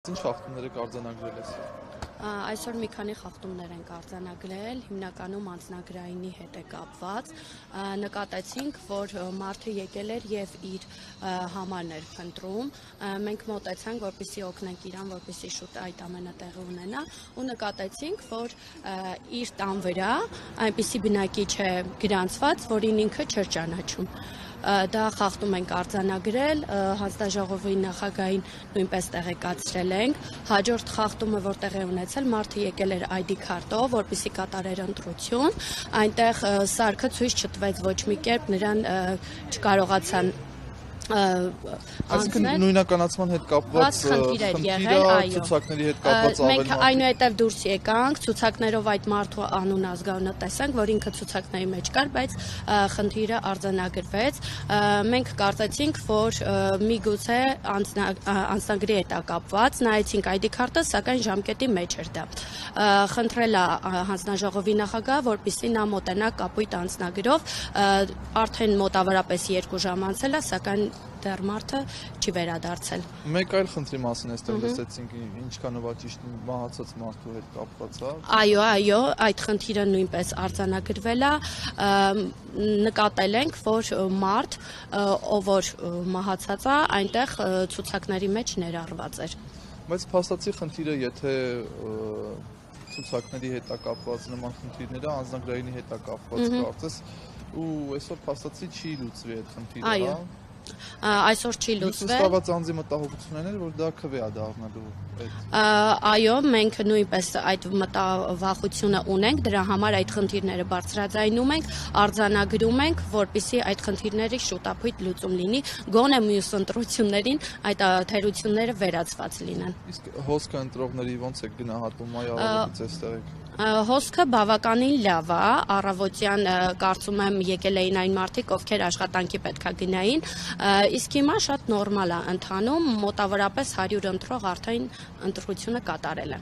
Ինչ խախտումներ եք արձանագրել այսօր։ Այսօր մի քանի խախտումներ ենք արձանագրել, հիմնականում անձնագրայինի հետ է կապված։ Նկատեցինք, որ մարդը եկել էր եւ իր համարն էր փնտրում։ Մենք մոտեցանք, որպեսզի օգնենք իրան, որպեսզի շուտ այդ ամենը տեղի ունենա, ու նկատեցինք, որ իր տան վրա այնպիսի բնակիչ է գրանցված, որին ինքը չէր ճանաչում։ Դա խախտում ենք արձանագրել, հանձնաժողովի նախագահին նույնպես տեղեկացրել ենք։ Հաջորդ խախտումը, որ տեղի ունեցել, մարդը եկել էր ID քարտով, որպեսզի կատարեր ընտրություն, այնտեղ սարքը ցույց չտվեց ոչ մի կերպ, նրան չկարողացան Այսինքն նույնականացման հետ կապված խնդիրը, ցուցակների հետ կապված մենք այնուհետև դուրս եկանք, ցուցակներով այդ մարդու անուն ազգանունը տեսանք, որ ինքը ցուցակների մեջ կար, բայց խնդիրը արձանագրվեց։ Մենք կարծեցինք, որ միգուցե անձնագրի հետ է կապված, նայեցինք ID քարտը, սակայն ժամկետի մեջ էր դա։ Խնդրել է հանձնաժողովի նախագահը, որպեսզի նա մոտենա կապույտ անձնագրով, արդեն մոտավորապես 2 ժամ անցել է, սակայն դեռ մարդը չի վերադարձել։ Մեկ այլ խնդրի մասին էստեղ լսեցինք, ինչքան նվաճիչ մահացած մարդու հետ կապված է։ Այո, այդ խնդիրը նույնպես արձանագրվել է։ Նկատել ենք, որ մարդ, ով որ մահացած է, այնտեղ ցուցակների մեջ ներառված էր։ Բայց փաստացի խնդիրը, եթե ցուցակների հետ է կապված նման խնդիրները, անձնագրայինի հետ է կապված կարծես, ու այսօր փաստացի չի լուծվի այդ խնդիրը, հա։ Այսօր չի լուծվել։ Ստացված անձի մտահոգությունն էր, որ դա քվե է դառնալու այդ։ Այո, մենք նույնպես այդ մտավախությունը ունենք, դրա համար այդ խնդիրները բարձրաձայնում ենք, արձանագրում ենք, որպեսզի այդ խնդիրների շուտապույտ լուծում լինի, գոնե մյուս ընտրություններին այդ թերությունները վերացված լինեն։ Իսկ հոսքը ընտրողների ոնց է գնահատում, այ առավոտից էստեղ եք։ Հոսքը բավականին լավ է, առավոտյան կարծում եմ եկել էին այն մարդիկ, ովքեր աշխատանքի պետքա գնային, իսկ հիմա շատ նորմալ է ընթանում, մոտավորապես 100 ընտրող արդեն ընտրությունը կատարել է։